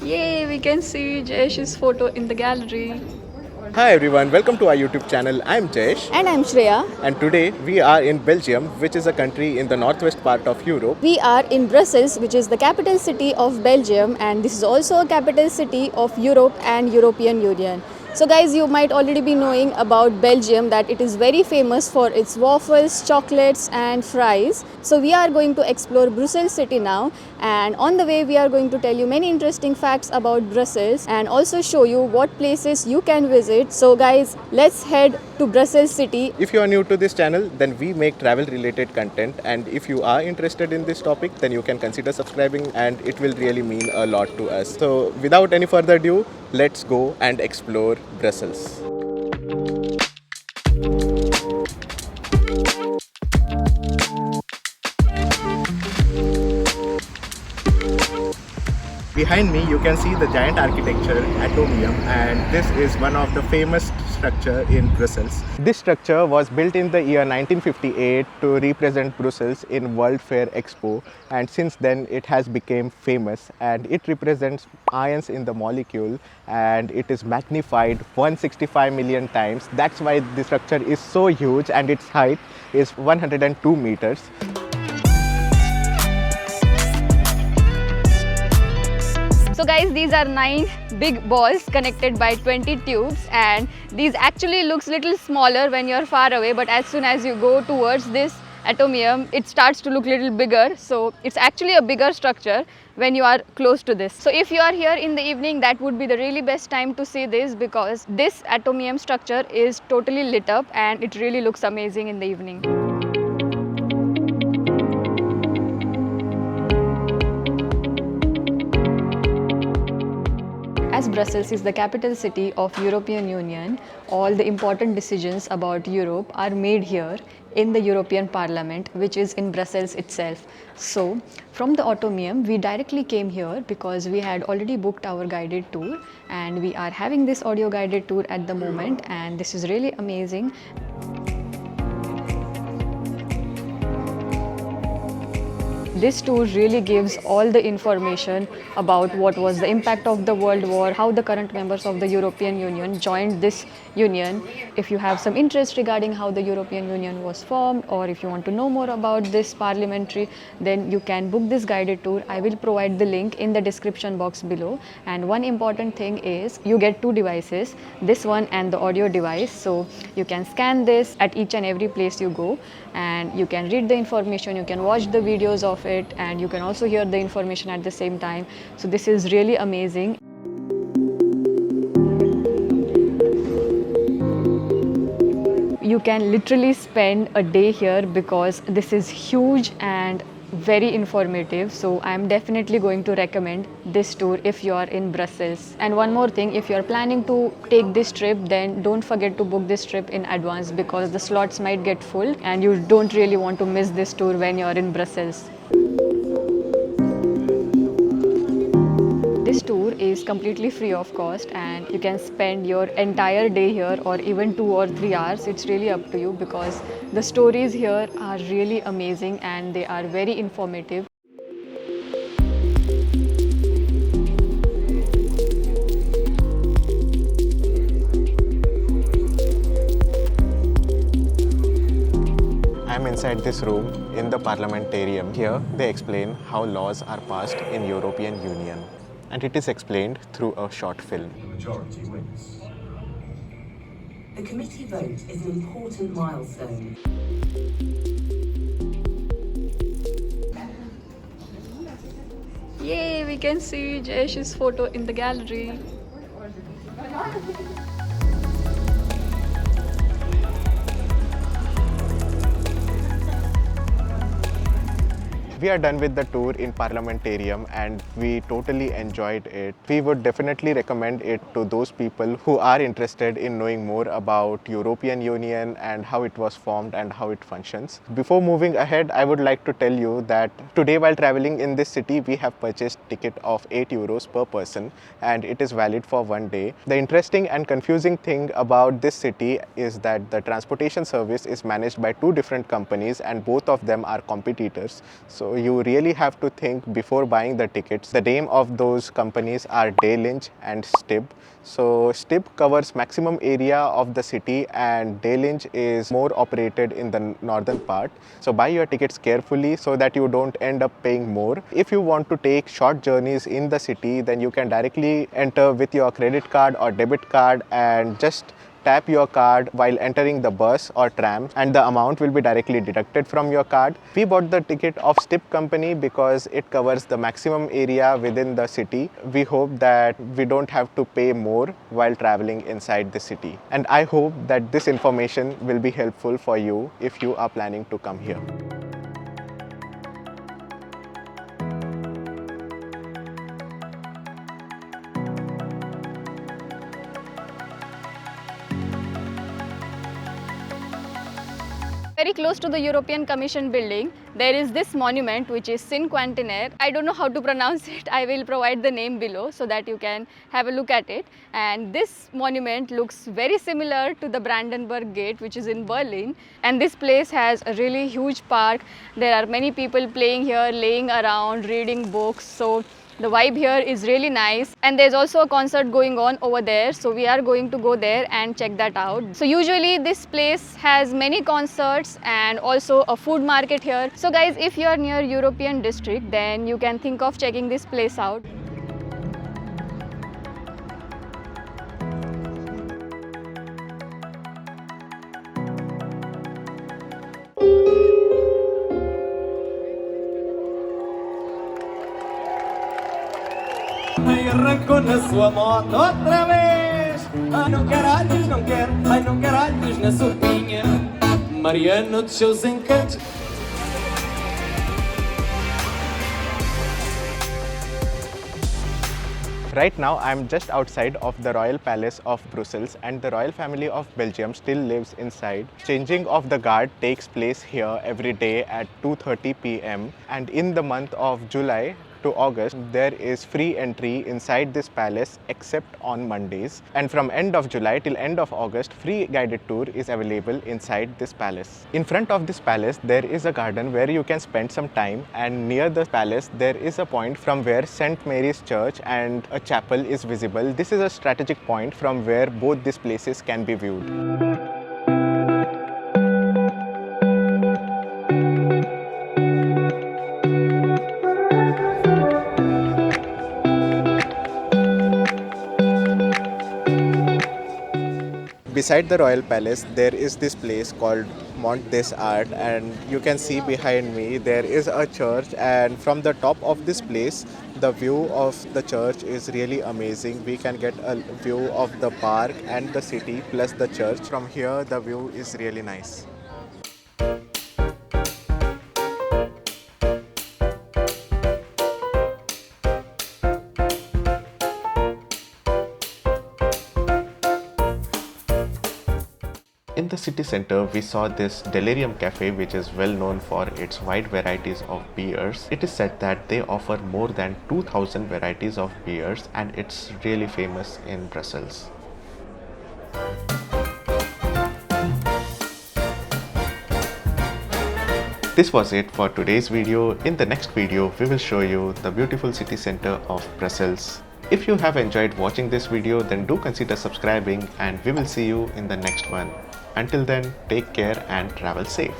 Yay, we can see Jayesh's photo in the gallery. Hi everyone, welcome to our YouTube channel. I'm Jayesh, And I'm Shreya. and today we are in Belgium, which is a country in the northwest part of Europe. We are in Brussels, which is the capital city of Belgium, and this is also a capital city of Europe and European Union. So guys, you might already be knowing about Belgium that it is very famous for its waffles, chocolates and fries. So we are going to explore Brussels city now, and on the way we are going to tell you many interesting facts about Brussels and also show you what places you can visit. So guys, let's head to Brussels city. If you are new to this channel, then we make travel related content, and if you are interested in this topic, then you can consider subscribing and it will really mean a lot to us. So without any further ado, let's go and explore Brussels. Behind me, you can see the giant architecture Atomium, and this is one of the famous structure in Brussels. This structure was built in the year 1958 to represent Brussels in World Fair Expo, and since then it has become famous, and it represents ions in the molecule, and it is magnified 165 million times. That's why the structure is so huge, and its height is 102 meters. So guys, these are 9 big balls connected by 20 tubes, and these actually looks little smaller when you're far away, but as soon as you go towards this atomium, it starts to look little bigger. So it's actually a bigger structure when you are close to this. So if you are here in the evening, that would be the really best time to see this, because this atomium structure is totally lit up and it really looks amazing in the evening. As Brussels is the capital city of European Union, all the important decisions about Europe are made here in the European Parliament, which is in Brussels itself. So from the Atomium, we directly came here because we had already booked our guided tour, and we are having this audio guided tour at the moment, and this is really amazing. This tour really gives all the information about what was the impact of the World War, how the current members of the European Union joined this union. If you have some interest regarding how the European Union was formed, or if you want to know more about this parliamentary, then you can book this guided tour. I will provide the link in the description box below. And one important thing is you get 2 devices, this one and the audio device. So you can scan this at each and every place you go, and you can read the information, you can watch the videos of it, and you can also hear the information at the same time. So this is really amazing. You can literally spend a day here because this is huge and very informative. So I'm definitely going to recommend this tour if you are in Brussels. And one more thing, if you are planning to take this trip, then don't forget to book this trip in advance, because the slots might get full and you don't really want to miss this tour when you are in Brussels. This tour is completely free of cost, and you can spend your entire day here or even 2 or 3 hours. It's really up to you, because the stories here are really amazing and they are very informative. I'm inside this room in the Parlamentarium. Here they explain how laws are passed in European Union, and it is explained through a short film. Majority wins. The committee vote is an important milestone. Yay, we can see Jayesh's photo in the gallery. We are done with the tour in Parlamentarium and we totally enjoyed it. We would definitely recommend it to those people who are interested in knowing more about European Union and how it was formed and how it functions. Before moving ahead, I would like to tell you that today while traveling in this city, we have purchased ticket of 8 euros per person and it is valid for 1 day. The interesting and confusing thing about this city is that the transportation service is managed by 2 different companies and both of them are competitors. So So you really have to think before buying the tickets. The name of those companies are Delirium and Stib. So Stib covers maximum area of the city and Delirium is more operated in the northern part. So buy your tickets carefully so that you don't end up paying more. If you want to take short journeys in the city, then you can directly enter with your credit card or debit card and just tap your card while entering the bus or tram and the amount will be directly deducted from your card. We bought the ticket of Stip company because it covers the maximum area within the city. We hope that we don't have to pay more while traveling inside the city. And I hope that this information will be helpful for you if you are planning to come here. Very close to the European Commission building, there is this monument which is Cinquantenaire. I don't know how to pronounce it. I will provide the name below so that you can have a look at it. And this monument looks very similar to the Brandenburg Gate, which is in Berlin. And this place has a really huge park. There are many people playing here, laying around, reading books. So the vibe here is really nice, and there's also a concert going on over there, so we are going to go there and check that out. So usually this place has many concerts and also a food market here. So guys, if you are near European district, then you can think of checking this place out. Arrancou na sua moto outra vez. Ai não caralhos, não quero, ai não caralhos na sopinha. Mariano de seus encantos. Right now, I'm just outside of the Royal Palace of Brussels and the Royal Family of Belgium still lives inside. Changing of the guard takes place here every day at 2:30 p.m. and in the month of July to August, there is free entry inside this palace except on Mondays. And from end of July till end of August, free guided tour is available inside this palace. In front of this palace, there is a garden where you can spend some time, and near the palace, there is a point from where St. Mary's Church and a chapel is visible. This is a strategic point from where both these places can be viewed. Beside the Royal Palace, there is this place called Mont and you can see behind me there is a church, and from the top of this place the view of the church is really amazing. We can get a view of the park and the city plus the church. From here the view is really nice. In the city center, we saw this Delirium Cafe, which is well known for its wide varieties of beers. It is said that they offer more than 2000 varieties of beers and it's really famous in Brussels. This was it for today's video. In the next video, we will show you the beautiful city center of Brussels. If you have enjoyed watching this video, then do consider subscribing and we will see you in the next one. Until then, take care and travel safe.